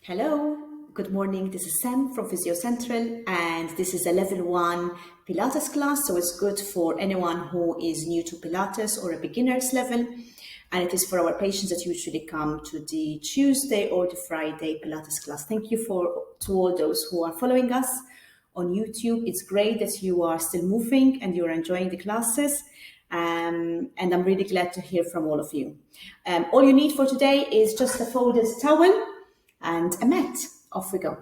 Hello, good morning. This is Sam from Physio Central, and this is a level 1 Pilates class. So it's good for anyone who is new to Pilates or a beginner's level. And it is for our patients that usually come to the Tuesday or the Friday Pilates class. Thank you to all those who are following us on YouTube. It's great that you are still moving and you're enjoying the classes. And I'm really glad to hear from all of you. All you need for today is just a folded towel and a mat. Off we go.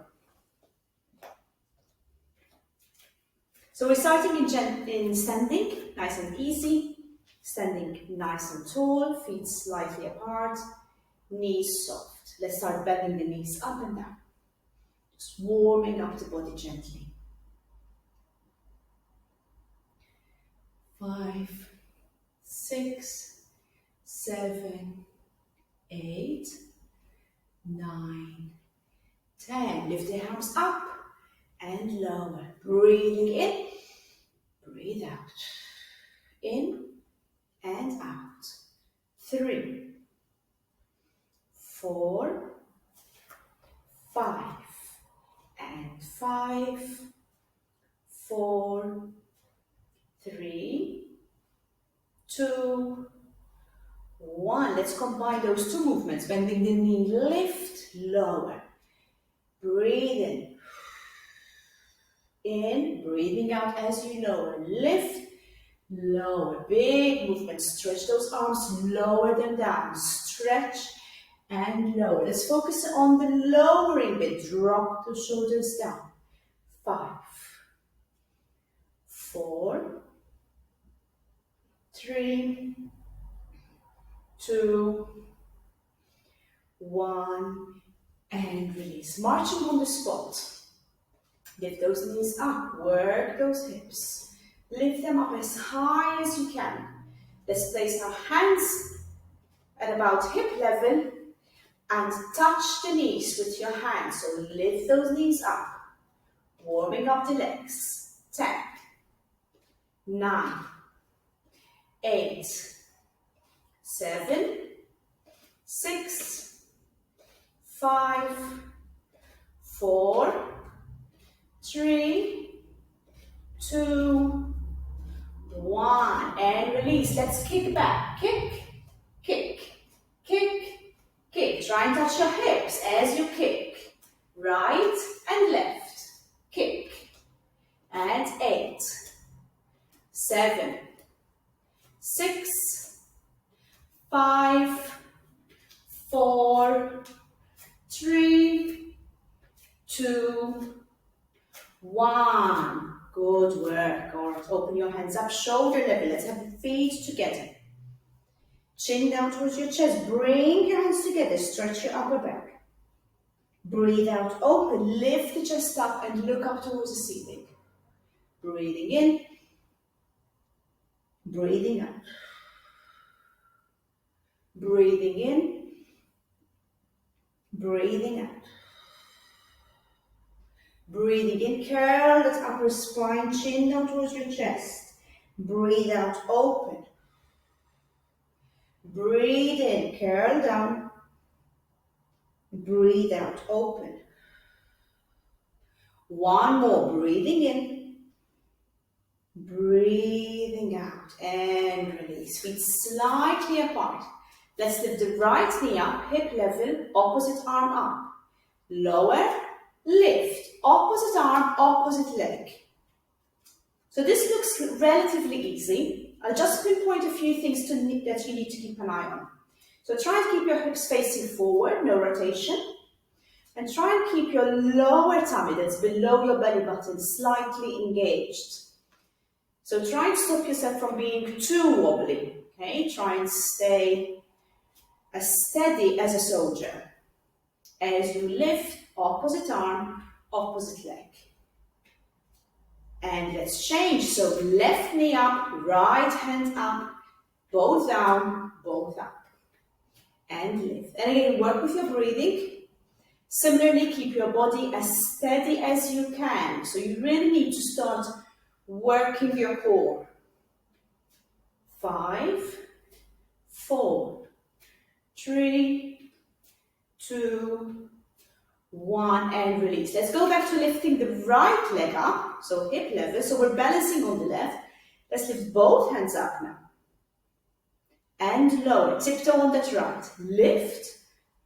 So we're starting in standing, nice and easy. Standing nice and tall, feet slightly apart, knees soft. Let's start bending the knees up and down. Just warming up the body gently. 5, 6, 7, 8, 9, 10. Lift the arms up and lower. Breathing in, breathe out. In and out. 3, 4, 5, and 5, 4, 3, 2, 1. Let's combine those two movements. Bending the knee, lift, lower. Breathe in, breathing out as you lower. Lift, lower. Big movement. Stretch those arms, lower them down. Stretch and lower. Let's focus on the lowering bit. Drop the shoulders down. 5, 4, 3, 2, 1, and release. Marching on the spot. Lift those knees up, work those hips. Lift them up as high as you can. Let's place our hands at about hip level and touch the knees with your hands. So lift those knees up, warming up the legs. 10, 9, 8, 7, 6, 5, 4, 3, 2, 1, and release. Let's kick back. Kick, kick, kick, kick. Try and touch your hips as you kick. Right and left. Kick. And 8, 7, 6, 5, 4, 3, 2, 1. Good work. All right, open your hands up, shoulder level. Let's have the feet together. Chin down towards your chest. Bring your hands together. Stretch your upper back. Breathe out, open. Lift the chest up and look up towards the ceiling. Breathing in. Breathing out. Breathing in. Breathing out. Breathing in, curl that upper spine, chin down towards your chest. Breathe out, open. Breathe in, curl down. Breathe out, open. One more, breathing in. Breathing out and release. Feet slightly apart. Let's lift the right knee up, hip level, opposite arm up. Lower, lift, opposite arm, opposite leg. So this looks relatively easy. I'll just pinpoint a few things that you need to keep an eye on. So try and keep your hips facing forward, no rotation. And try and keep your lower tummy, that's below your belly button, slightly engaged. So try and stop yourself from being too wobbly. Okay? Try and stay as steady as a soldier. As you lift, opposite arm, opposite leg. And let's change. So left knee up, right hand up, both down, both up. And lift. And again, work with your breathing. Similarly, keep your body as steady as you can. So you really need to start working your core. 5, 4, 3, 2, 1, and release. Let's go back to lifting the right leg up, so hip level, so we're balancing on the left. Let's lift both hands up now. And lower, tiptoe on that right. Lift,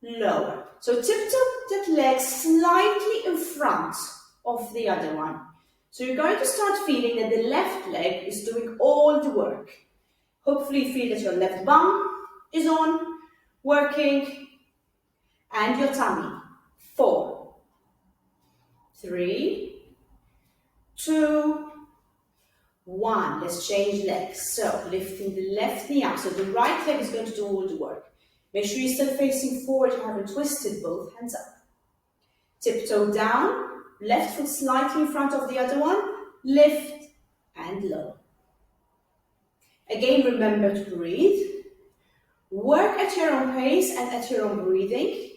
lower. So tiptoe that leg slightly in front of the other one. So you're going to start feeling that the left leg is doing all the work. Hopefully you feel that your left bum is on, working, and your tummy. 4, 3, 2, 1. Let's change legs. So lifting the left knee up. So the right leg is going to do all the work. Make sure you're still facing forward. You haven't twisted both hands up. Tiptoe down. Left foot slightly in front of the other one. Lift and lower. Again, remember to breathe. Work at your own pace and at your own breathing.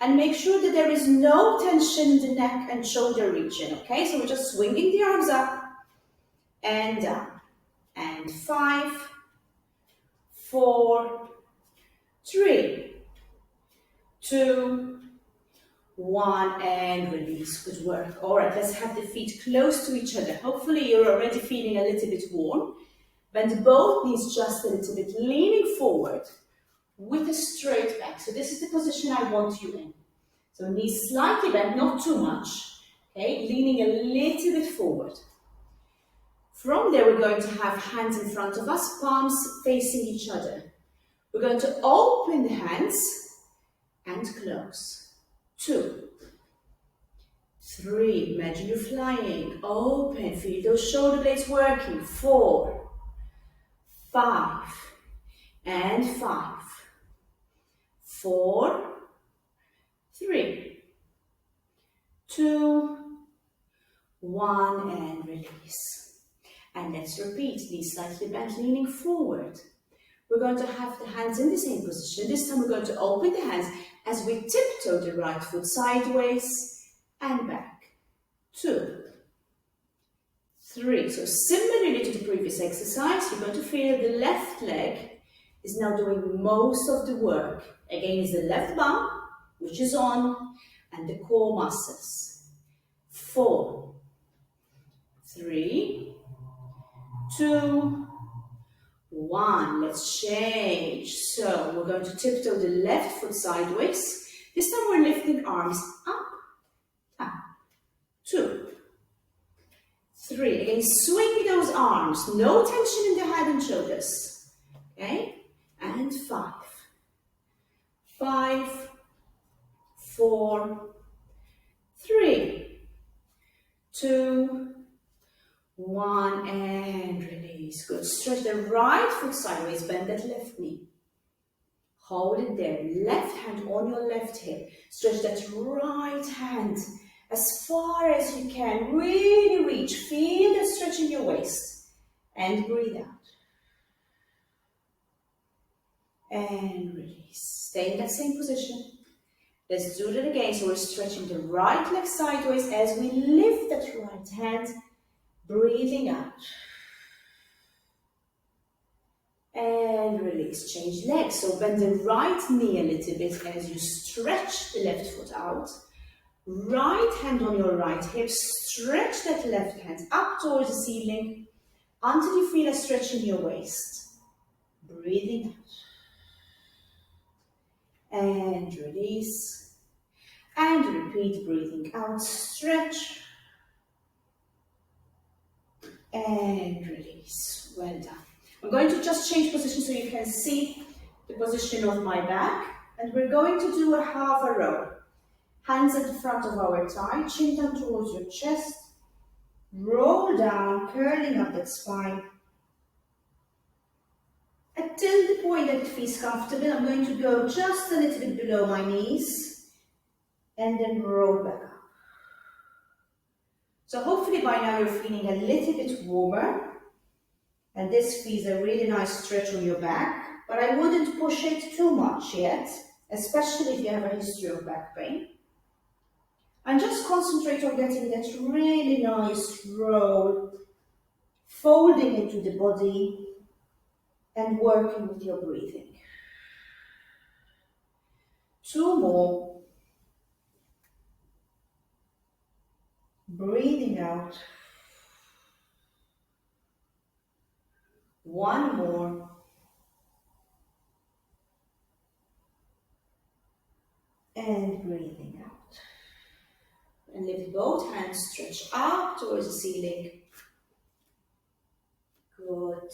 And make sure that there is no tension in the neck and shoulder region, okay? So we're just swinging the arms up and down. And 5, 4, 3, 2, 1, and release. Good work. All right, let's have the feet close to each other. Hopefully you're already feeling a little bit warm. Bend both knees just a little bit, leaning forward with a straight back. So this is the position I want you in. So knees slightly bent, not too much. Okay, leaning a little bit forward. From there, we're going to have hands in front of us, palms facing each other. We're going to open the hands and close. 2, 3, imagine you're flying. Open, feel those shoulder blades working. 4, 5, and 5. 4, 3, 2, 1, and release. And let's repeat, knees slightly bent, leaning forward. We're going to have the hands in the same position. This time we're going to open the hands as we tiptoe the right foot sideways and back. 2, 3. So similarly to the previous exercise, you're going to feel the left leg is now doing most of the work. Again, it's the left bum, which is on, and the core muscles. 4, 3, 2, 1. Let's change. So we're going to tiptoe the left foot sideways. This time we're lifting arms up, up. 2, 3. Again, swing those arms. No tension in the head and shoulders. Okay? And 5, 5, 4, 3, 2, 1, and release. Good. Stretch the right foot sideways, bend that left knee. Hold it there. Left hand on your left hip. Stretch that right hand as far as you can. Really reach. Feel the stretch in your waist. And breathe out. And release. Stay in that same position. Let's do that again. So we're stretching the right leg sideways as we lift that right hand. Breathing out. And release. Change legs. So bend the right knee a little bit as you stretch the left foot out. Right hand on your right hip. Stretch that left hand up towards the ceiling until you feel a stretch in your waist. Breathing out. And release. And repeat, breathing out. Stretch. And release. Well done. I'm going to just change position so you can see the position of my back. And we're going to do a half a row. Hands at the front of our thigh, chin down towards your chest. Roll down, curling up that spine. Until the point that it feels comfortable, I'm going to go just a little bit below my knees. And then roll back up. So hopefully by now you're feeling a little bit warmer. And this feels a really nice stretch on your back. But I wouldn't push it too much yet, especially if you have a history of back pain. And just concentrate on getting that really nice roll, folding into the body and working with your breathing. 2 more. breathing out. One more. And breathing out. And lift both hands, stretch up towards the ceiling. Good.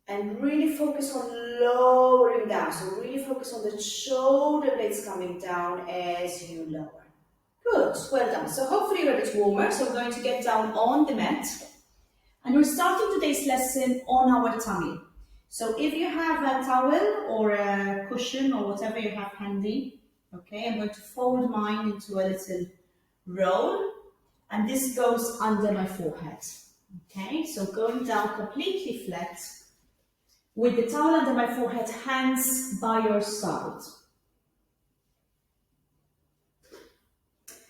And really focus on lowering down. So really focus on the shoulder blades coming down as you lower. Good, well done. So hopefully you're a bit warmer. So we're going to get down on the mat. And we're starting today's lesson on our tummy. So if you have a towel or a cushion or whatever you have handy, okay, I'm going to fold mine into a little roll. And this goes under my forehead. Okay, so going down completely flat with the towel under my forehead, hands by your side.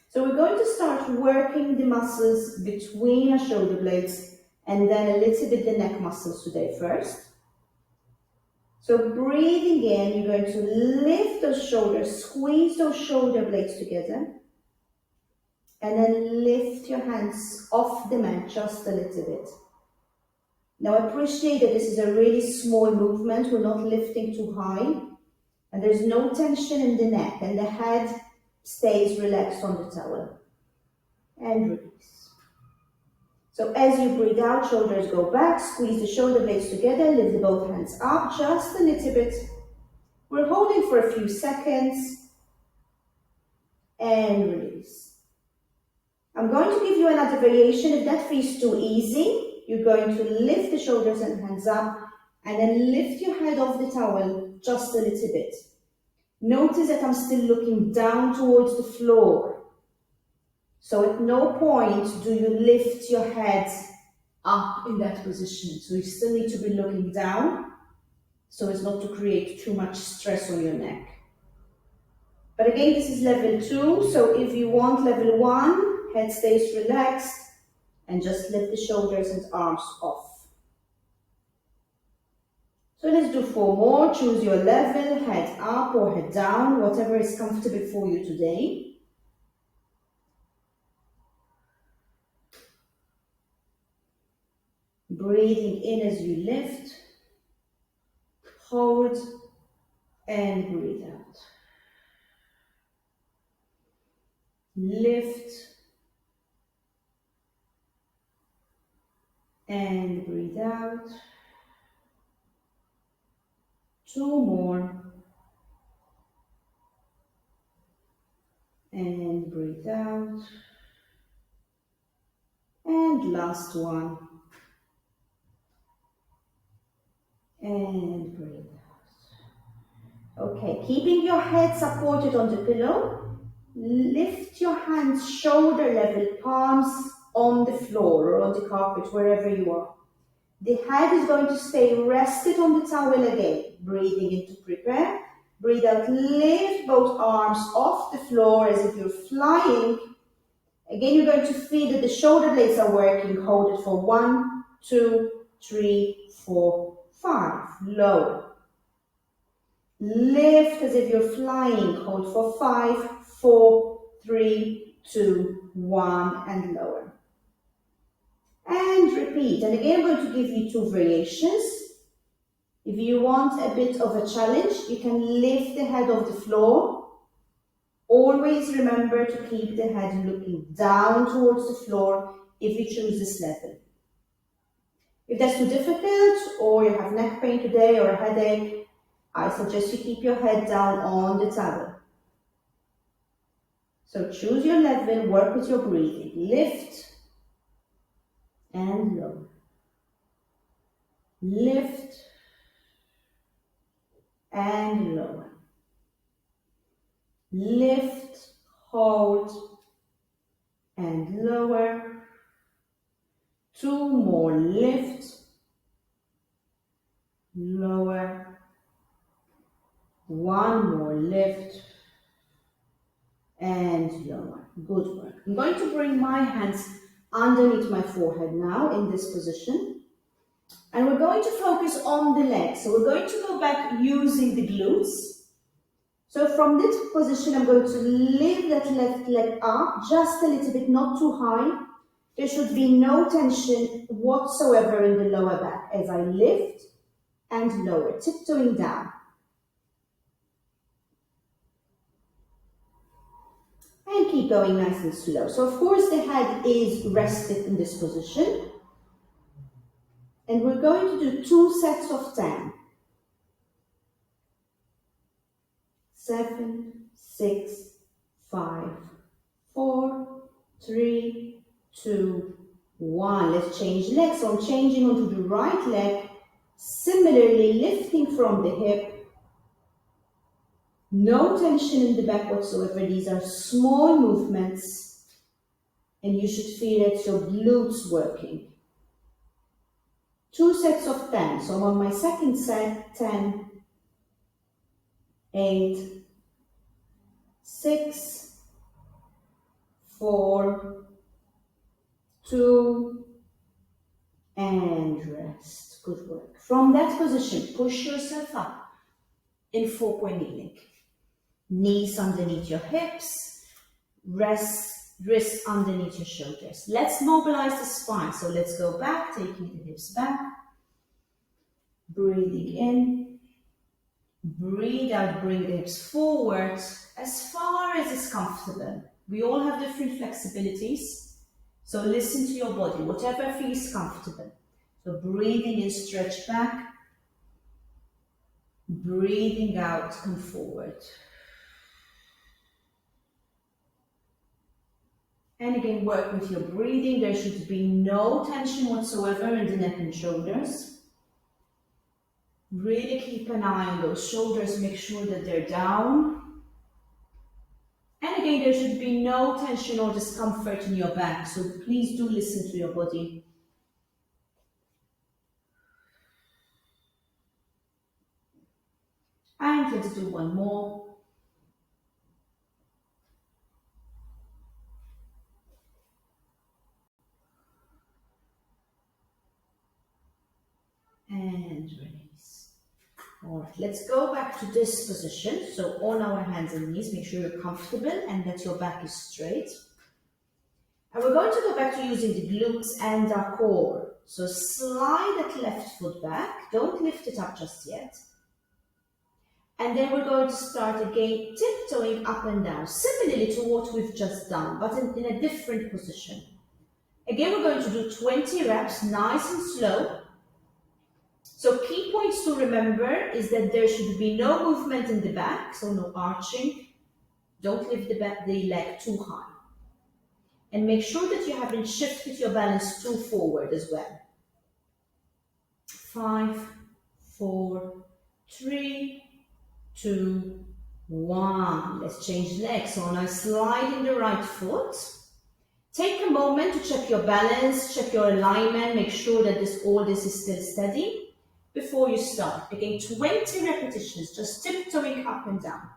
So we're going to start working the muscles between our shoulder blades and then a little bit the neck muscles today first. So breathing in, you're going to lift those shoulders, squeeze those shoulder blades together. And then lift your hands off the mat just a little bit. Now appreciate that this is a really small movement. We're not lifting too high. And there's no tension in the neck. And the head stays relaxed on the towel. And release. So as you breathe out, shoulders go back. Squeeze the shoulder blades together. Lift both hands up just a little bit. We're holding for a few seconds. And release. I'm going to give you another variation. If that feels too easy, you're going to lift the shoulders and hands up and then lift your head off the towel just a little bit. Notice that I'm still looking down towards the floor. So at no point do you lift your head up in that position. So you still need to be looking down so as not to create too much stress on your neck. But again, this is level 2. So if you want level 1, head stays relaxed and just lift the shoulders and arms off. So let's do 4 more. Choose your level, head up or head down, whatever is comfortable for you today. Breathing in as you lift, hold and breathe out. Lift and breathe out. 2 more. And breathe out. And last one. And breathe out. Okay, keeping your head supported on the pillow, lift your hands shoulder level, palms on the floor or on the carpet, wherever you are. The head is going to stay rested on the towel again. Breathing in to prepare. Breathe out, lift both arms off the floor as if you're flying. Again, you're going to feel that the shoulder blades are working. Hold it for 1, 2, 3, 4, 5. Lower. Lift as if you're flying. Hold for 5, 4, 3, 2, 1 and lower. And repeat. And again, I'm going to give you 2 variations. If you want a bit of a challenge, you can lift the head off the floor. Always remember to keep the head looking down towards the floor if you choose this level. If that's too difficult or you have neck pain today or a headache, I suggest you keep your head down on the towel. So choose your level, work with your breathing. Lift and lower. Lift and lower. Lift, hold and lower. 2 more. Lift, lower. 1 more. Lift and lower. Good work. I'm going to bring my hands underneath my forehead now in this position. And we're going to focus on the legs. So we're going to go back using the glutes. So from this position, I'm going to lift that left leg up just a little bit, not too high. There should be no tension whatsoever in the lower back as I lift and lower, tiptoeing down. And keep going nice and slow. So of course the head is rested in this position. And we're going to do 2 sets of 10. 7, 6, 5, 4, 3, 2, 1. Let's change legs. So I'm changing onto the right leg. Similarly, lifting from the hip. No tension in the back whatsoever. These are small movements. And you should feel it, your glutes working. 2 sets of 10. So on my second set, 10, 8, 6, 4, 2, and rest. Good work. From that position, push yourself up in 4-point kneeling. Knees underneath your hips, wrists underneath your shoulders. Let's mobilize the spine. So let's go back, taking the hips back. Breathing in. Breathe out, bring the hips forward as far as is comfortable. We all have different flexibilities. So listen to your body, whatever feels comfortable. So breathing in, stretch back. Breathing out, come forward. And again, work with your breathing. There should be no tension whatsoever in the neck and shoulders. Really keep an eye on those shoulders. Make sure that they're down. And again, there should be no tension or discomfort in your back. So please do listen to your body. And let's do one more. And release. All right, let's go back to this position. So on our hands and knees, make sure you're comfortable and that your back is straight. And we're going to go back to using the glutes and our core. So slide that left foot back. Don't lift it up just yet. And then we're going to start again, tiptoeing up and down, similarly to what we've just done, but in a different position. Again, we're going to do 20 reps, nice and slow. So key points to remember is that there should be no movement in the back, so no arching. Don't lift the leg too high. And make sure that you haven't shifted your balance too forward as well. 5, 4, 3, 2, 1. Let's change legs. So now sliding the right foot. Take a moment to check your balance, check your alignment, make sure that all this is still steady before you start. Again, 20 repetitions, just tiptoeing up and down.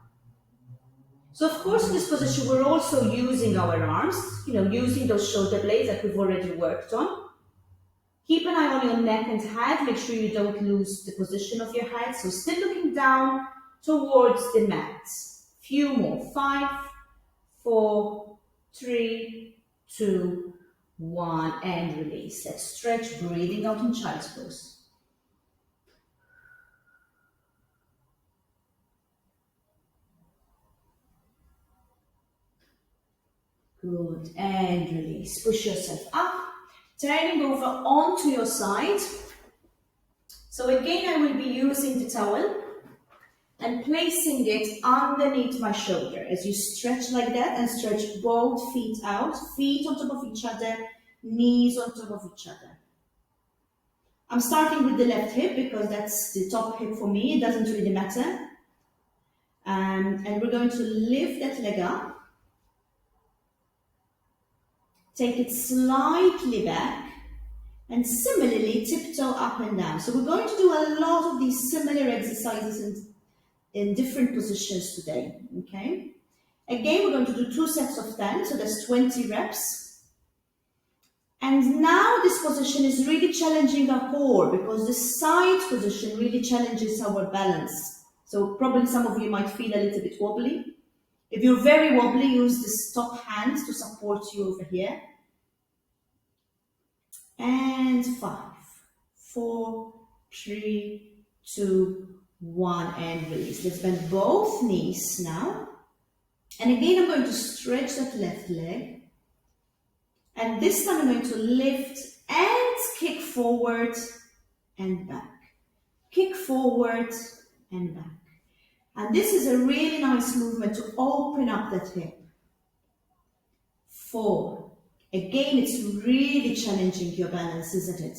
So of course in this position we're also using our arms, using those shoulder blades that we've already worked on. Keep an eye on your neck and head, make sure you don't lose the position of your head. So still looking down towards the mat. Few more. 5, 4, 3, 2, 1, and release. Let's stretch, breathing out in child's pose. Good, and release. Push yourself up, turning over onto your side. So again, I will be using the towel and placing it underneath my shoulder as you stretch like that and stretch both feet out, feet on top of each other, knees on top of each other. I'm starting with the left hip because that's the top hip for me. It doesn't really matter. And we're going to lift that leg up. Take it slightly back and similarly tiptoe up and down. So we're going to do a lot of these similar exercises in different positions today, okay? Again, we're going to do 2 sets of 10, so that's 20 reps. And now this position is really challenging our core because the side position really challenges our balance. So probably some of you might feel a little bit wobbly. If you're very wobbly, use this top hand to support you over here. and 5, 4, 3, 2, 1, and release. Let's bend both knees now. And again, I'm going to stretch that left leg. And this time I'm going to lift and kick forward and back. Kick forward and back. And this is a really nice movement to open up that hip. 4. Again, it's really challenging your balance, isn't it?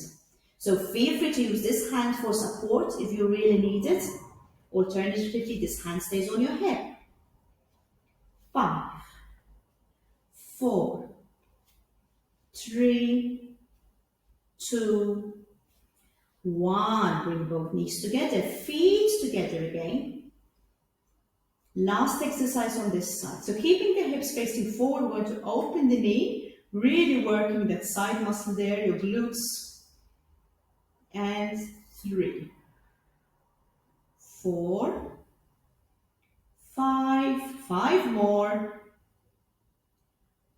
So feel free to use this hand for support if you really need it. Alternatively, this hand stays on your hip. 5, 4, 3, 2, 1. Bring both knees together, feet together again. Last exercise on this side. So keeping the hips facing forward, we're going to open the knee, really working that side muscle there, your glutes. And 3, 4, 5 more,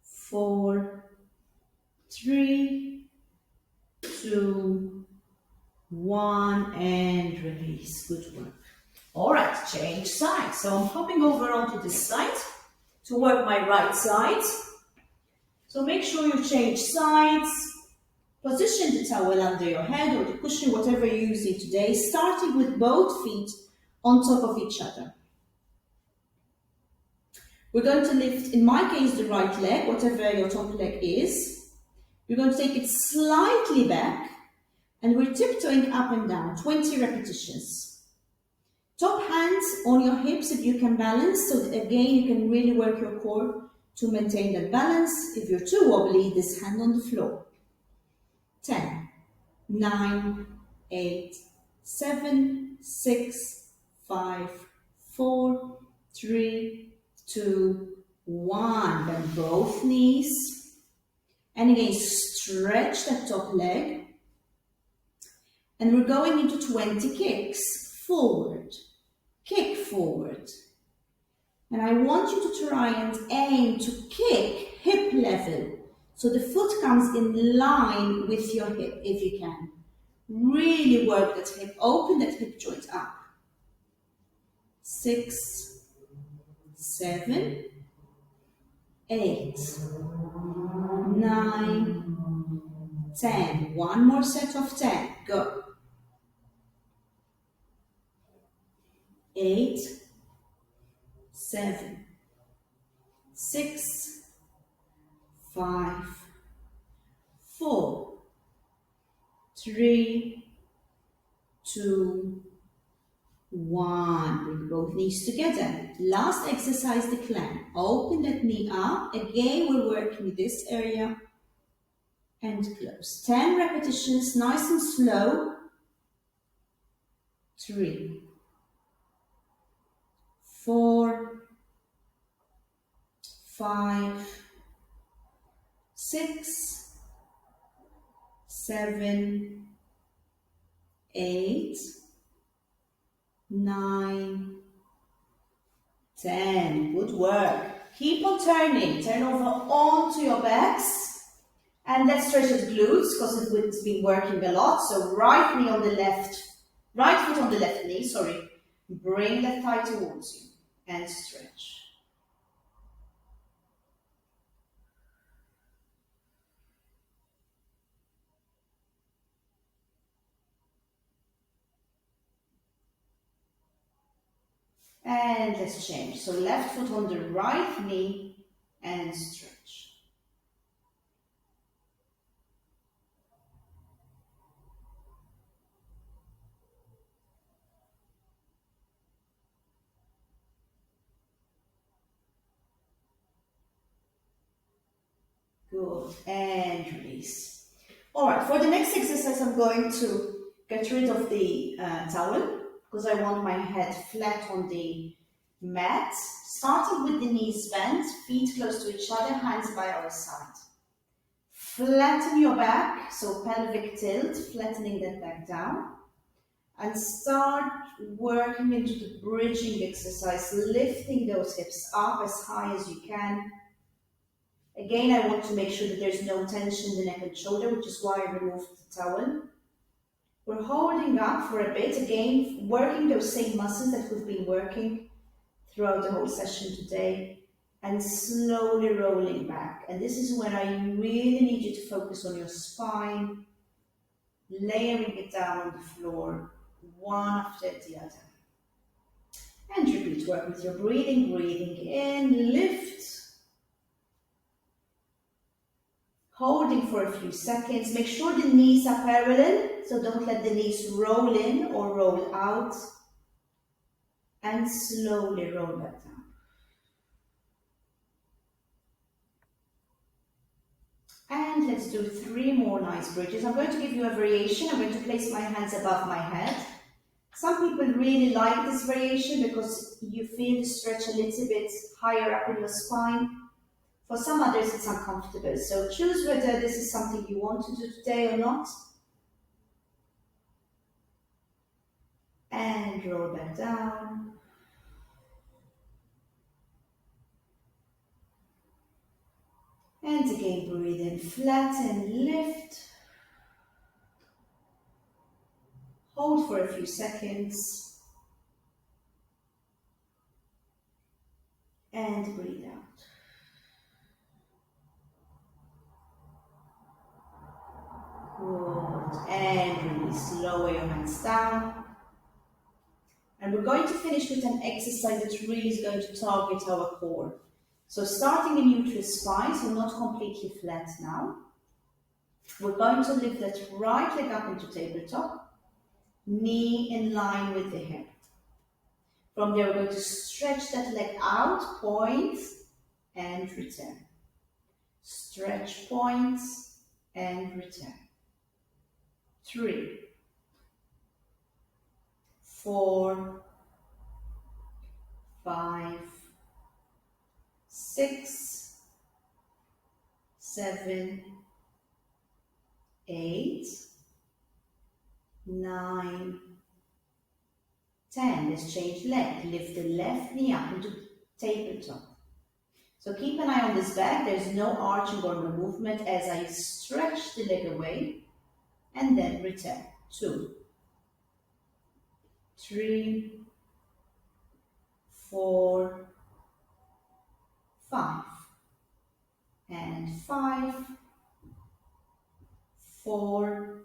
4, 3, 2, 1, and release. Good work. All right, change sides. So I'm hopping over onto this side to work my right side. So make sure you change sides. Position the towel under your head or the cushion, whatever you're using today, starting with both feet on top of each other. We're going to lift, in my case, the right leg, whatever your top leg is. We're going to take it slightly back, and we're tiptoeing up and down, 20 repetitions. Top hands on your hips if you can balance, so that again you can really work your core to maintain that balance. If you're too wobbly, this hand on the floor. 10, 9, 8, 7, 6, 5, 4, 3, 2, 1. Bend both knees. And again, stretch that top leg. And we're going into 20 kicks. Forward, kick forward. And I want you to try and aim to kick hip level. So the foot comes in line with your hip if you can. Really work that hip, open that hip joint up. 6, 7, 8, 9, 10. One more set of 10. Go. 8, 7, 6, 5, 4, 3, 2, 1. Bring both knees together. Last exercise, the climb. Open that knee up. Again, we're working this area and close. 10 repetitions, nice and slow. 3, 4, 5, 6, 7, 8, 9, 10. Good work. Keep on turning. Turn over onto your backs. And let's stretch the glutes because it's been working a lot. So right knee on the left, right foot on the left knee, sorry. Bring that thigh towards you and stretch. And let's change. So left foot on the right knee and stretch. Good, and release. All right, for the next exercise, I'm going to get rid of the towel because I want my head flat on the mat. Starting with the knees bent, feet close to each other, hands by our side. Flatten your back, so pelvic tilt, flattening that back down. And start working into the bridging exercise, lifting those hips up as high as you can. Again, I want to make sure that there's no tension in the neck and shoulder, which is why I removed the towel. We're holding up for a bit, again, working those same muscles that we've been working throughout the whole session today, and slowly rolling back. And this is when I really need you to focus on your spine, layering it down on the floor, one after the other. And repeat, work with your breathing, breathing in, lift. Holding for a few seconds. Make sure the knees are parallel, so don't let the knees roll in or roll out. And slowly roll back down. And let's do 3 more nice bridges. I'm going to give you a variation. I'm going to place my hands above my head. Some people really like this variation because you feel the stretch a little bit higher up in your spine. For some others, it's uncomfortable. So choose whether this is something you want to do today or not. And roll back down. And again, breathe in, flatten, lift. Hold for a few seconds. And breathe out. Good. And release. Lower your hands down. And we're going to finish with an exercise that really is going to target our core. So starting in neutral spine, so not completely flat now. We're going to lift that right leg up into tabletop, knee in line with the hip. From there, we're going to stretch that leg out, point, and return. Stretch, point, and return. 3, 4, 5, 6, 7, 8, 9, 10. Let's change leg. Lift the left knee up into tabletop. So keep an eye on this back. There's no arching or no movement as I stretch the leg away and then return. 2, 3, 4, 5, and 5, 4,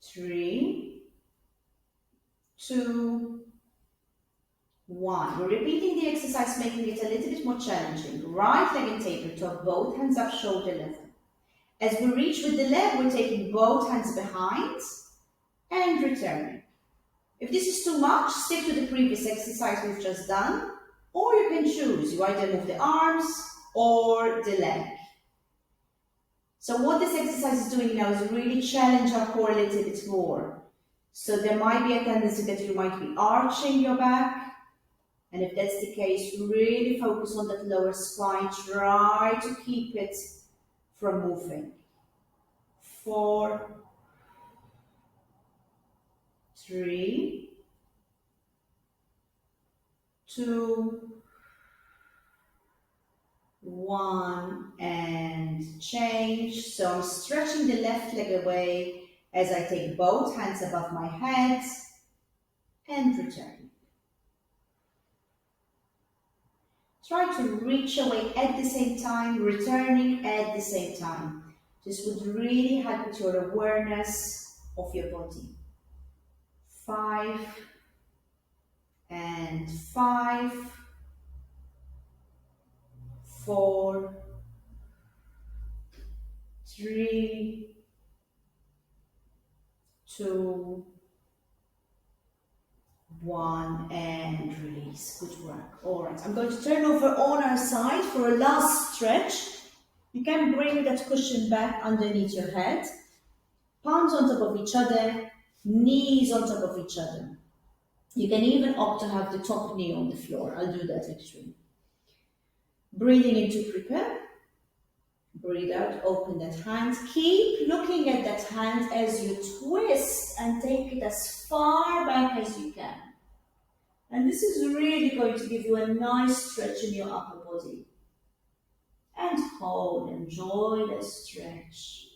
3, 2, 1. We're repeating the exercise, making it a little bit more challenging. Right leg in tabletop, both hands up, shoulder level. As we reach with the leg, we're taking both hands behind and returning. If this is too much, stick to the previous exercise we've just done, or you can choose. You either move the arms or the leg. So what this exercise is doing now is really challenge our core a little bit more. So there might be a tendency that you might be arching your back. And if that's the case, really focus on that lower spine. Try to keep it from moving. 4, 3, 2, 1, and change. So I'm stretching the left leg away as I take both hands above my head and return. Try to reach away at the same time, returning at the same time. This would really help with your awareness of your body. 5, and 5, 4, 3, 2, 1, and release. Good work. All right, I'm going to turn over on our side for a last stretch. You can bring that cushion back underneath your head. Palms on top of each other, knees on top of each other. You can even opt to have the top knee on the floor. I'll do that actually. Breathing in to prepare. Breathe out, open that hand. Keep looking at that hand as you twist and take it as far back as you can. And this is really going to give you a nice stretch in your upper body. hold. Enjoy the stretch.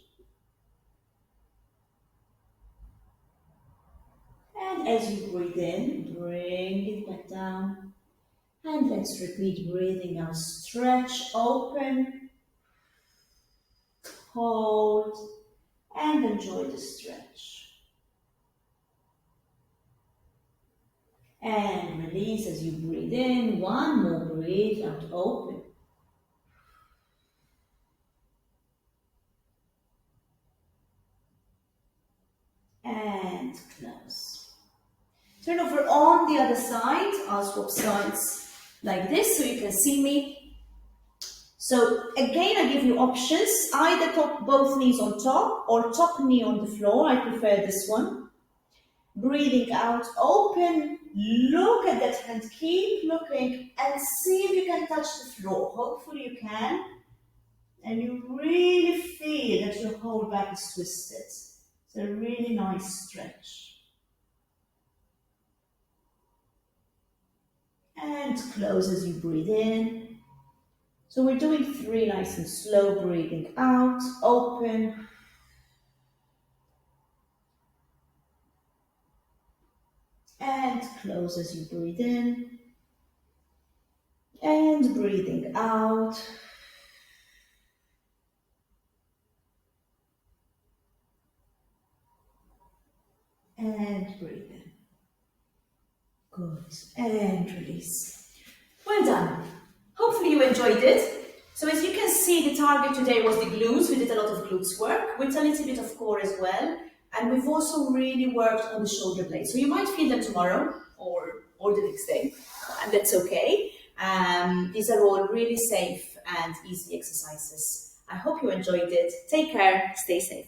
And as you breathe in, bring it back down. And let's repeat breathing out. Stretch, open, hold, and enjoy the stretch. And release as you breathe in. One more breathe out, open. And close. Turn over on the other side. I'll swap sides like this so you can see me. So again, I give you options. Either both knees on top or top knee on the floor. I prefer this one. Breathing out, open, look at that hand, keep looking and see if you can touch the floor. Hopefully you can. And you really feel that your whole back is twisted. It's a really nice stretch. And close as you breathe in. So we're doing 3 nice and slow, breathing out, open. And close as you breathe in. And breathing out. And breathe in. Good. And release. Well done. Hopefully you enjoyed it. So as you can see, the target today was the glutes. We did a lot of glutes work with a little bit of core as well. And we've also really worked on the shoulder blades. So you might feel them tomorrow or the next day. And that's okay. These are all really safe and easy exercises. I hope you enjoyed it. Take care. Stay safe.